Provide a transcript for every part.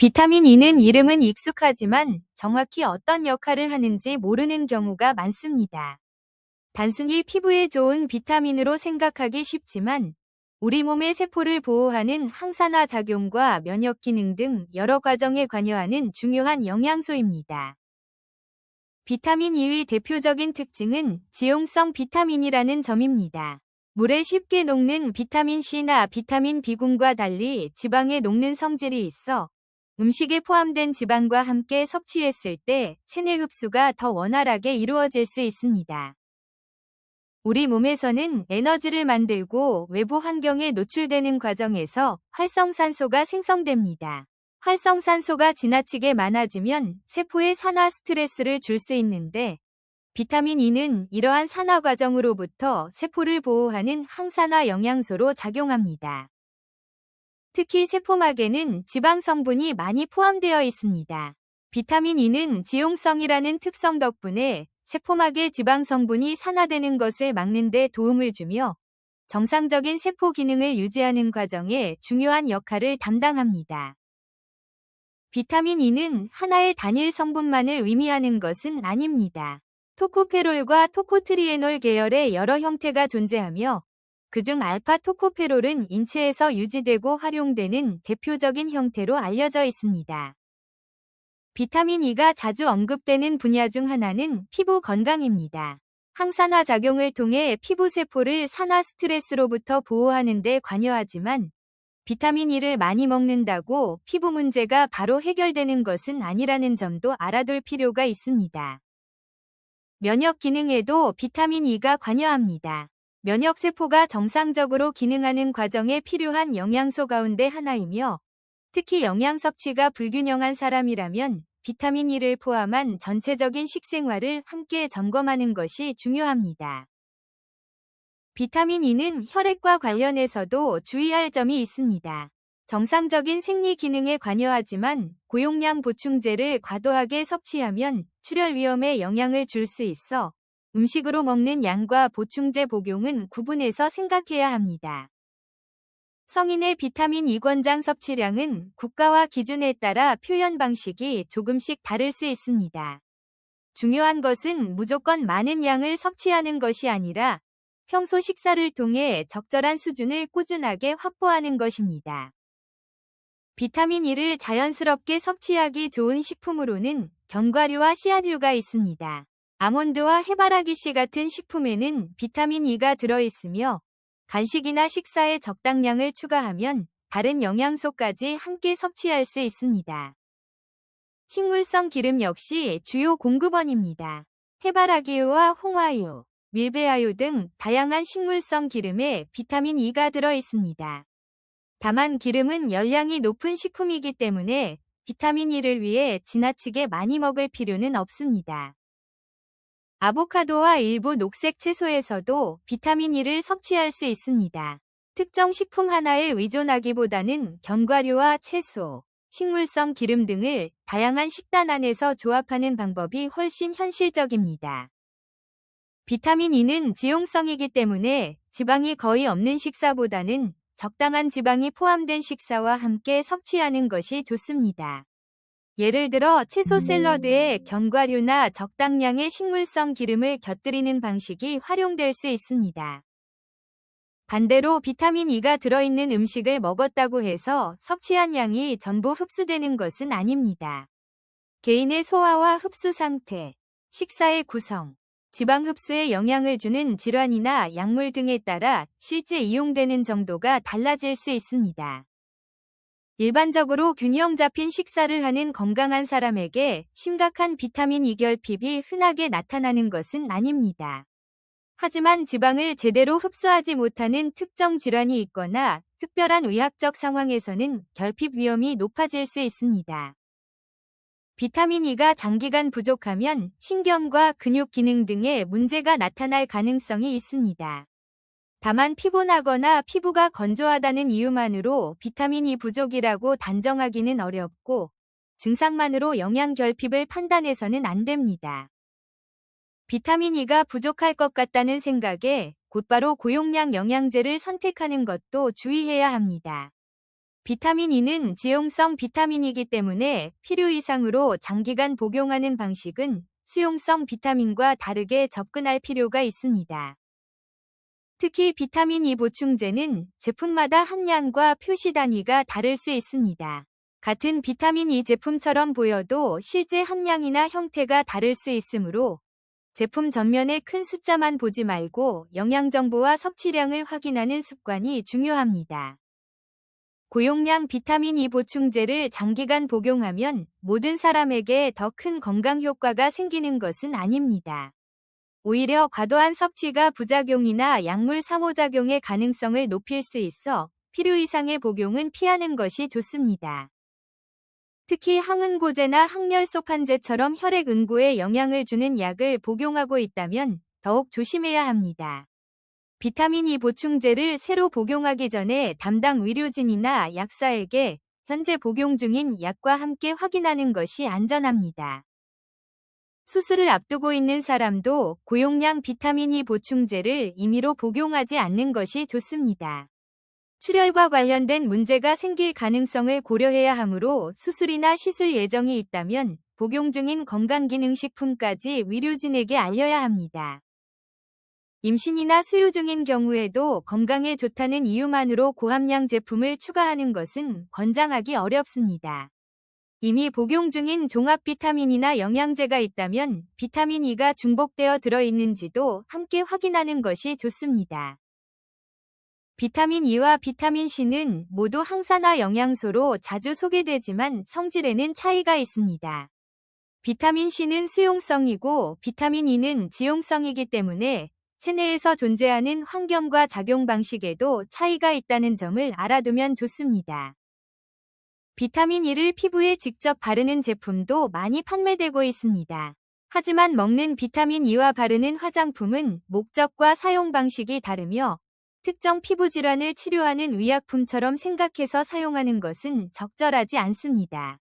비타민 E는 이름은 익숙하지만 정확히 어떤 역할을 하는지 모르는 경우가 많습니다. 단순히 피부에 좋은 비타민으로 생각하기 쉽지만 우리 몸의 세포를 보호하는 항산화 작용과 면역 기능 등 여러 과정에 관여하는 중요한 영양소입니다. 비타민 E의 대표적인 특징은 지용성 비타민이라는 점입니다. 물에 쉽게 녹는 비타민 C나 비타민 B군과 달리 지방에 녹는 성질이 있어 음식에 포함된 지방과 함께 섭취했을 때 체내 흡수가 더 원활하게 이루어질 수 있습니다. 우리 몸에서는 에너지를 만들고 외부 환경에 노출되는 과정에서 활성산소가 생성됩니다. 활성산소가 지나치게 많아지면 세포에 산화 스트레스를 줄 수 있는데 비타민 E는 이러한 산화 과정으로부터 세포를 보호하는 항산화 영양소로 작용합니다. 특히 세포막에는 지방 성분이 많이 포함되어 있습니다. 비타민 E는 지용성이라는 특성 덕분에 세포막의 지방 성분이 산화되는 것을 막는 데 도움을 주며 정상적인 세포 기능을 유지하는 과정에 중요한 역할을 담당합니다. 비타민 E는 하나의 단일 성분만을 의미하는 것은 아닙니다. 토코페롤과 토코트리에놀 계열의 여러 형태가 존재하며 그중 알파 토코페롤은 인체에서 유지되고 활용되는 대표적인 형태로 알려져 있습니다. 비타민 E가 자주 언급되는 분야 중 하나는 피부 건강입니다. 항산화 작용을 통해 피부 세포를 산화 스트레스로부터 보호하는 데 관여하지만 비타민 E를 많이 먹는다고 피부 문제가 바로 해결되는 것은 아니라는 점도 알아둘 필요가 있습니다. 면역 기능에도 비타민 E가 관여합니다. 면역세포가 정상적으로 기능하는 과정에 필요한 영양소 가운데 하나이며 특히 영양 섭취가 불균형한 사람이라면 비타민 E를 포함한 전체적인 식생활을 함께 점검하는 것이 중요합니다. 비타민 E는 혈액과 관련해서도 주의할 점이 있습니다. 정상적인 생리 기능에 관여하지만 고용량 보충제를 과도하게 섭취하면 출혈 위험에 영향을 줄 수 있어 음식으로 먹는 양과 보충제 복용은 구분해서 생각해야 합니다. 성인의 비타민 E 권장 섭취량은 국가와 기준에 따라 표현 방식이 조금씩 다를 수 있습니다. 중요한 것은 무조건 많은 양을 섭취하는 것이 아니라 평소 식사를 통해 적절한 수준을 꾸준하게 확보하는 것입니다. 비타민 E를 자연스럽게 섭취하기 좋은 식품으로는 견과류와 씨앗류가 있습니다. 아몬드와 해바라기씨 같은 식품에는 비타민 E가 들어있으며 간식이나 식사에 적당량을 추가하면 다른 영양소까지 함께 섭취할 수 있습니다. 식물성 기름 역시 주요 공급원입니다. 해바라기유와 홍화유, 밀배아유 등 다양한 식물성 기름에 비타민 E가 들어있습니다. 다만 기름은 열량이 높은 식품이기 때문에 비타민 E를 위해 지나치게 많이 먹을 필요는 없습니다. 아보카도와 일부 녹색 채소에서도 비타민 E를 섭취할 수 있습니다. 특정 식품 하나에 의존하기보다는 견과류와 채소, 식물성 기름 등을 다양한 식단 안에서 조합하는 방법이 훨씬 현실적입니다. 비타민 E는 지용성이기 때문에 지방이 거의 없는 식사보다는 적당한 지방이 포함된 식사와 함께 섭취하는 것이 좋습니다. 예를 들어 채소 샐러드에 견과류나 적당량의 식물성 기름을 곁들이는 방식이 활용될 수 있습니다. 반대로 비타민 E가 들어있는 음식을 먹었다고 해서 섭취한 양이 전부 흡수되는 것은 아닙니다. 개인의 소화와 흡수 상태, 식사의 구성, 지방 흡수에 영향을 주는 질환이나 약물 등에 따라 실제 이용되는 정도가 달라질 수 있습니다. 일반적으로 균형 잡힌 식사를 하는 건강한 사람에게 심각한 비타민 E 결핍이 흔하게 나타나는 것은 아닙니다. 하지만 지방을 제대로 흡수하지 못하는 특정 질환이 있거나 특별한 의학적 상황에서는 결핍 위험이 높아질 수 있습니다. 비타민 E가 장기간 부족하면 신경과 근육 기능 등의 문제가 나타날 가능성이 있습니다. 다만 피곤하거나 피부가 건조하다는 이유만으로 비타민 E 부족이라고 단정하기는 어렵고 증상만으로 영양 결핍을 판단해서는 안 됩니다. 비타민 E가 부족할 것 같다는 생각에 곧바로 고용량 영양제를 선택하는 것도 주의해야 합니다. 비타민 E는 지용성 비타민이기 때문에 필요 이상으로 장기간 복용하는 방식은 수용성 비타민과 다르게 접근할 필요가 있습니다. 특히 비타민 E 보충제는 제품마다 함량과 표시 단위가 다를 수 있습니다. 같은 비타민 E 제품처럼 보여도 실제 함량이나 형태가 다를 수 있으므로 제품 전면에 큰 숫자만 보지 말고 영양정보와 섭취량을 확인하는 습관이 중요합니다. 고용량 비타민 E 보충제를 장기간 복용하면 모든 사람에게 더 큰 건강 효과가 생기는 것은 아닙니다. 오히려 과도한 섭취가 부작용이나 약물 상호작용의 가능성을 높일 수 있어 필요 이상의 복용은 피하는 것이 좋습니다. 특히 항응고제나 항열소판제처럼 혈액 응고에 영향을 주는 약을 복용하고 있다면 더욱 조심해야 합니다. 비타민 E 보충제를 새로 복용하기 전에 담당 의료진이나 약사에게 현재 복용 중인 약과 함께 확인하는 것이 안전합니다. 수술을 앞두고 있는 사람도 고용량 비타민 E 보충제를 임의로 복용하지 않는 것이 좋습니다. 출혈과 관련된 문제가 생길 가능성을 고려해야 하므로 수술이나 시술 예정이 있다면 복용 중인 건강기능식품까지 의료진에게 알려야 합니다. 임신이나 수유 중인 경우에도 건강에 좋다는 이유만으로 고함량 제품을 추가하는 것은 권장하기 어렵습니다. 이미 복용 중인 종합 비타민이나 영양제가 있다면 비타민 E가 중복되어 들어있는지도 함께 확인하는 것이 좋습니다. 비타민 E와 비타민 C는 모두 항산화 영양소로 자주 소개되지만 성질에는 차이가 있습니다. 비타민 C는 수용성이고 비타민 E는 지용성이기 때문에 체내에서 존재하는 환경과 작용 방식에도 차이가 있다는 점을 알아두면 좋습니다. 비타민 E를 피부에 직접 바르는 제품도 많이 판매되고 있습니다. 하지만 먹는 비타민 E와 바르는 화장품은 목적과 사용 방식이 다르며 특정 피부 질환을 치료하는 의약품처럼 생각해서 사용하는 것은 적절하지 않습니다.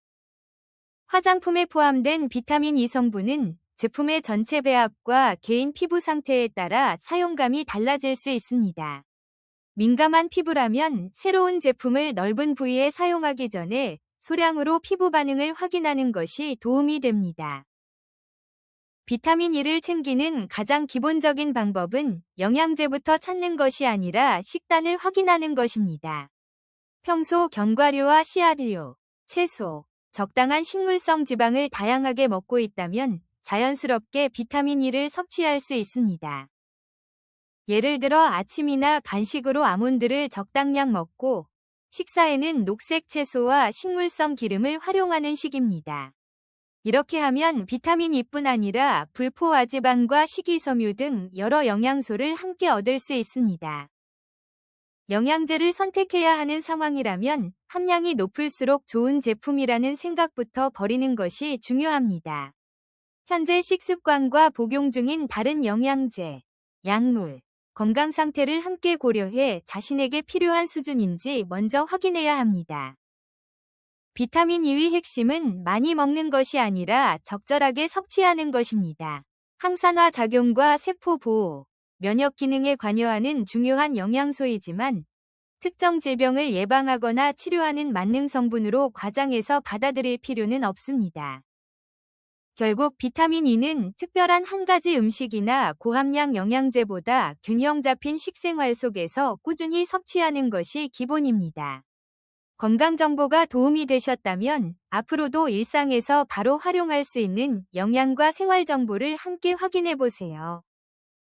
화장품에 포함된 비타민 E 성분은 제품의 전체 배합과 개인 피부 상태에 따라 사용감이 달라질 수 있습니다. 민감한 피부라면 새로운 제품을 넓은 부위에 사용하기 전에 소량으로 피부 반응을 확인하는 것이 도움이 됩니다. 비타민 E를 챙기는 가장 기본적인 방법은 영양제부터 찾는 것이 아니라 식단을 확인하는 것입니다. 평소 견과류와 씨앗류, 채소, 적당한 식물성 지방을 다양하게 먹고 있다면 자연스럽게 비타민 E를 섭취할 수 있습니다. 예를 들어 아침이나 간식으로 아몬드를 적당량 먹고 식사에는 녹색 채소와 식물성 기름을 활용하는 식입니다. 이렇게 하면 비타민 E뿐 아니라 불포화지방과 식이섬유 등 여러 영양소를 함께 얻을 수 있습니다. 영양제를 선택해야 하는 상황이라면 함량이 높을수록 좋은 제품이라는 생각부터 버리는 것이 중요합니다. 현재 식습관과 복용 중인 다른 영양제, 약물, 건강 상태를 함께 고려해 자신에게 필요한 수준인지 먼저 확인해야 합니다. 비타민 E의 핵심은 많이 먹는 것이 아니라 적절하게 섭취하는 것입니다. 항산화 작용과 세포 보호, 면역 기능에 관여하는 중요한 영양소이지만 특정 질병을 예방하거나 치료하는 만능 성분으로 과장해서 받아들일 필요는 없습니다. 결국 비타민 E는 특별한 한 가지 음식이나 고함량 영양제보다 균형 잡힌 식생활 속에서 꾸준히 섭취하는 것이 기본입니다. 건강 정보가 도움이 되셨다면 앞으로도 일상에서 바로 활용할 수 있는 영양과 생활 정보를 함께 확인해 보세요.